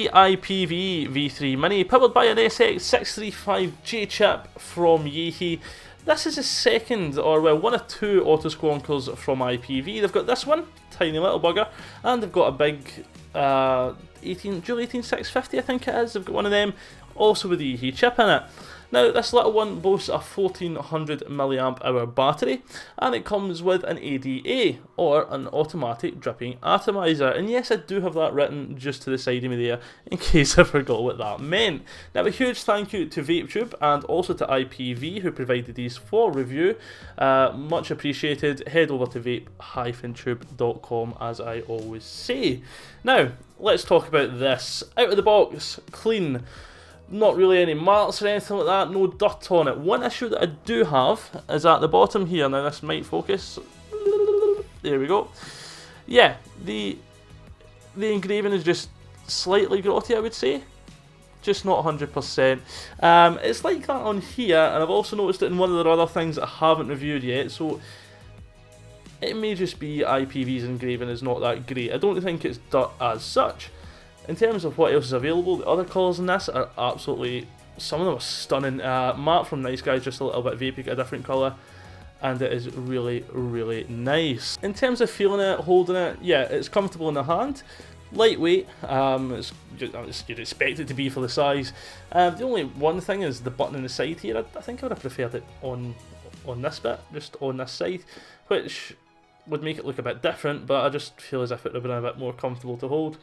the IPV v3-Mini, powered by an SX635J chip from Yihi. This is the second, or well, one of two auto squonkers from IPV. They've got this one, tiny little bugger, and they've got a big Dual 18650, I think it is. They've got one of them, also with the Yihi chip in it. Now, this little one boasts a 1400 mAh battery, and it comes with an ADA, or an automatic dripping atomizer. And yes, I do have that written just to the side of me there, in case I forgot what that meant. Now, a huge thank you to Vape Tube and also to IPV, who provided these for review. Much appreciated. Head over to vape-tube.com, as I always say. Now, let's talk about this. Out of the box, clean. Not really any marks or anything like that, no dirt on it. One issue that I do have is at the bottom here. Now this might focus. There we go. Yeah, the engraving is just slightly grotty, I would say. Just not 100%. It's like that on here, and I've also noticed it in one of the other things that I haven't reviewed yet, so it may just be IPV's engraving is not that great. I don't think it's dirt as such. In terms of what else is available, the other colours in this are absolutely, some of them are stunning. Matte from Nice Guy is just a little bit vapey, got a different colour, and it is really, really nice. In terms of feeling it, holding it, yeah, it's comfortable in the hand, lightweight, you'd expect it to be for the size. The only one thing is the button on the side here. I think I would have preferred it on this bit, just on this side, which would make it look a bit different, but I just feel as if it would have been a bit more comfortable to hold.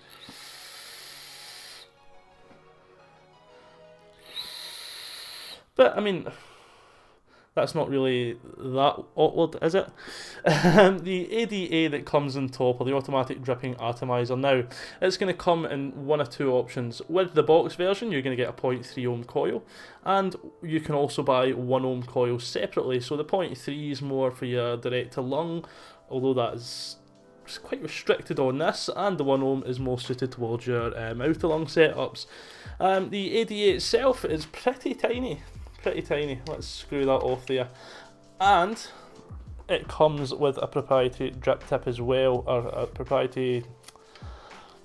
But, I mean, that's not really that awkward, is it? The ADA that comes on top, or the automatic dripping atomizer, now, it's going to come in one of two options. With the box version, you're going to get a 0.3 ohm coil, and you can also buy 1 ohm coil separately. So the 0.3 is more for your direct to lung, although that is quite restricted on this, and the 1 ohm is more suited towards your out to lung setups. The ADA itself is pretty tiny. Let's screw that off there, and it comes with a proprietary drip tip as well, or a proprietary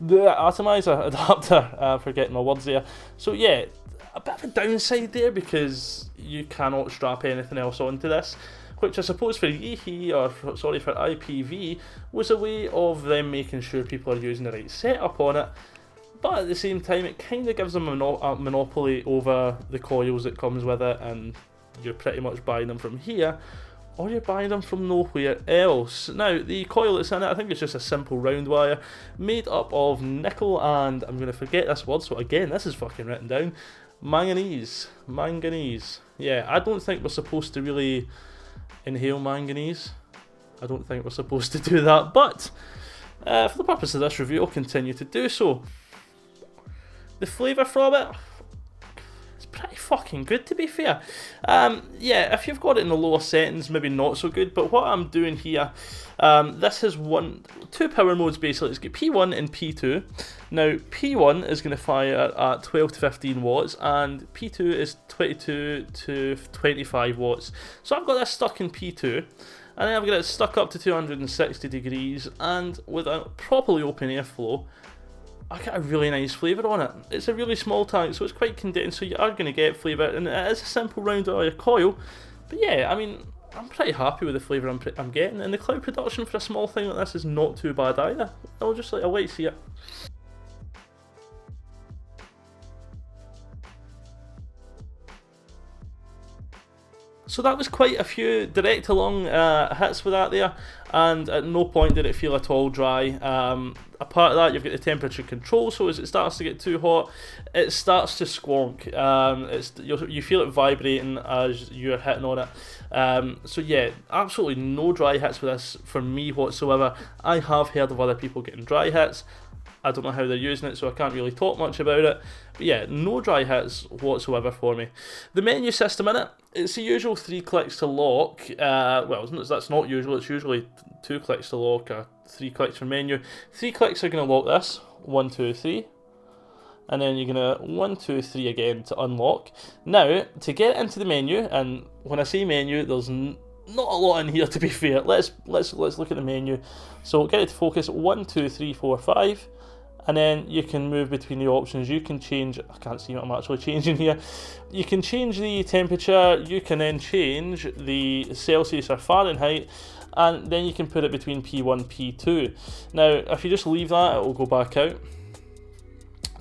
atomizer adapter, forgetting my words there. So yeah, a bit of a downside there because you cannot strap anything else onto this, which I suppose for Yihi, or for IPV, was a way of them making sure people are using the right setup on it. But at the same time, it kind of gives them a monopoly over the coils that comes with it, and you're pretty much buying them from here, or you're buying them from nowhere else. Now, the coil that's in it, I think it's just a simple round wire, made up of nickel and, I'm going to forget this word, so again, this is fucking written down, manganese. Yeah, I don't think we're supposed to really inhale manganese. I don't think we're supposed to do that, but for the purpose of this review, I'll continue to do so. The flavour from it, it's pretty fucking good, to be fair. Yeah, if you've got it in the lower settings, maybe not so good, but what I'm doing here, this has two power modes basically. It's got P1 and P2. Now, P1 is going to fire at 12 to 15 watts, and P2 is 22 to 25 watts. So I've got this stuck in P2, and then I've got it stuck up to 260 degrees, and with a properly open airflow, I get a really nice flavour on it. It's a really small tank, so it's quite condensed, so you are going to get flavour, and it is a simple round wire coil. But yeah, I mean, I'm pretty happy with the flavour I'm getting, and the cloud production for a small thing like this is not too bad either. I'll wait to see it. So that was quite a few direct to lung hits with that there, and at no point did it feel at all dry. Apart of that, you've got the temperature control, so as it starts to get too hot, it starts to squonk. You feel it vibrating as you're hitting on it. So yeah, absolutely no dry hits with this for me whatsoever. I have heard of other people getting dry hits. I don't know how they're using it, so I can't really talk much about it. But yeah, no dry hits whatsoever for me. The menu system in it, it's the usual 3 clicks to lock. Well, that's not usual, it's usually 2 clicks to lock, or 3 clicks for menu. 3 clicks are going to lock this, 1, 2, 3. And then you're going to 1, 2, 3 again to unlock. Now, to get into the menu, and when I say menu, there's not a lot in here to be fair. Let's look at the menu. So get it to focus, 1, 2, 3, 4, 5. and then you can move between the options. You can change, I can't see what I'm actually changing here, you can change the temperature, you can then change the Celsius or Fahrenheit, and then you can put it between P1, P2. Now if you just leave that, it will go back out.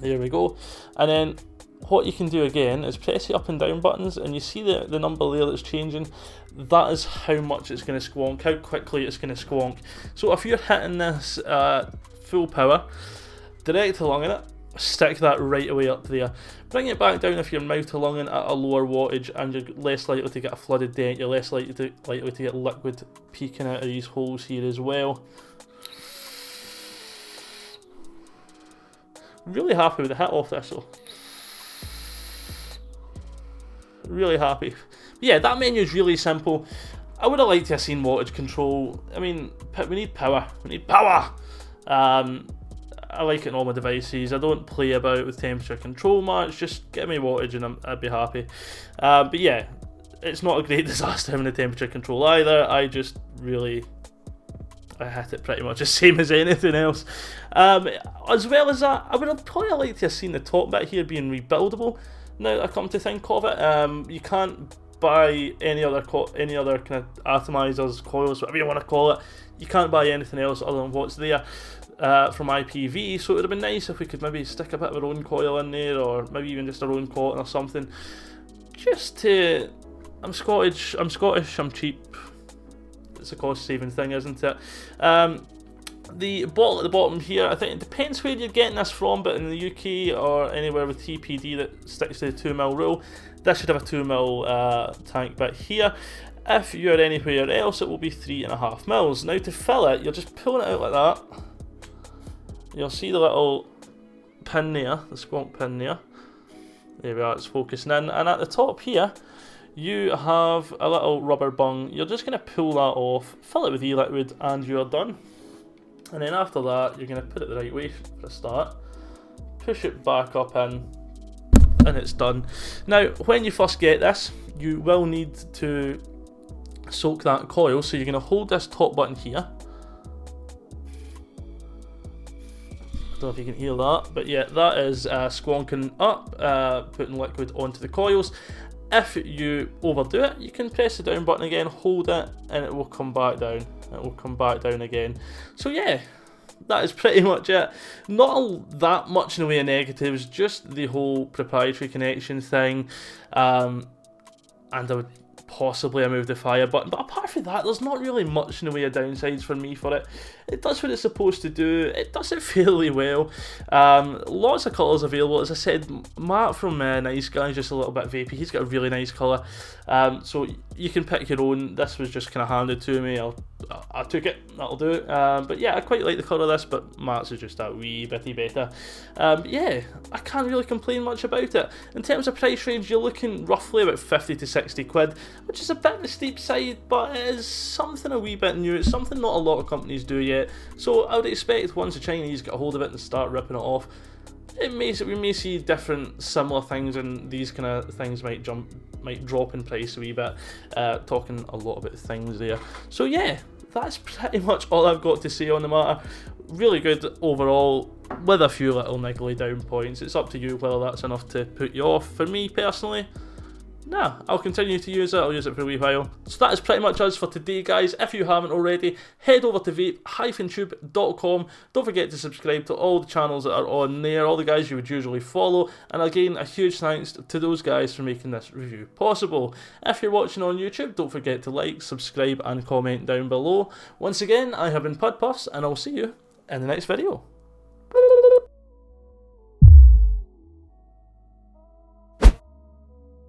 There we go. And then what you can do again is press the up and down buttons, and you see the number there that's changing. That is how much it's going to squonk, how quickly it's going to squonk. So if you're hitting this full power, direct to lunging it, stick that right away up there. Bring it back down if you're mouth to lunging at a lower wattage, and you're less likely to get a flooded dent, you're less likely to get liquid peeking out of these holes here as well. Really happy with the hit off this though. Really happy. But yeah, that menu is really simple. I would have liked to have seen wattage control. I mean, we need power. We need power. I like it in all my devices. I don't play about with temperature control much. Just get me wattage and I'd be happy. But yeah, it's not a great disaster having the temperature control either. I hit it pretty much the same as anything else. As well as that, I would have probably liked to have seen the top bit here being rebuildable. Now I come to think of it, you can't buy any other kind of atomizers, coils, whatever you want to call it. You can't buy anything else other than what's there from IPV. So it would have been nice if we could maybe stick a bit of our own coil in there, or maybe even just our own cotton or something. Just to, I'm Scottish, I'm cheap. It's a cost-saving thing, isn't it? The bottle at the bottom here, I think it depends where you're getting this from, but in the UK or anywhere with TPD that sticks to the 2mm rule, this should have a 2mm tank bit here. If you're anywhere else, it will be 3.5mm. Now to fill it, you're just pulling it out like that. You'll see the little pin there, the squonk pin there. There we are, it's focusing in. And at the top here, you have a little rubber bung. You're just going to pull that off, fill it with e-liquid, and you're done. And then after that, you're going to put it the right way for a start, push it back up in, and it's done. Now, when you first get this, you will need to soak that coil, so you're going to hold this top button here. I don't know if you can hear that, but yeah, that is squonking up, putting liquid onto the coils. If you overdo it, you can press the down button again, hold it, and it will come back down. It will come back down again. So yeah, that is pretty much it. Not that much in the way of negatives, just the whole proprietary connection thing, and I would possibly remove the fire button, but apart from that, there's not really much in the way of downsides for me for it. It does what it's supposed to do, it does it fairly well. Lots of colours available. As I said, Matt from Nice Guy is just a little bit vapey. He's got a really nice colour, so you can pick your own. This was just kind of handed to me. I took it, that'll do it. But yeah, I quite like the colour of this, but Matt's is just that wee bitty better. Yeah, I can't really complain much about it. In terms of price range, you're looking roughly about 50 to 60 quid, which is a bit on the steep side, but it is something a wee bit new. It's something not a lot of companies do yet, so I would expect once the Chinese get a hold of it and start ripping it off, we may see different similar things, and these kind of things might drop in price a wee bit. Talking a lot about things there. So yeah, that's pretty much all I've got to say on the matter. Really good overall, with a few little niggly down points. It's up to you whether that's enough to put you off. For me personally, nah, I'll continue to use it. I'll use it for a wee while. So that is pretty much us for today, guys. If you haven't already, head over to vape-tube.com. Don't forget to subscribe to all the channels that are on there, all the guys you would usually follow. And again, a huge thanks to those guys for making this review possible. If you're watching on YouTube, don't forget to like, subscribe, and comment down below. Once again, I have been Pud Puffs, and I'll see you in the next video.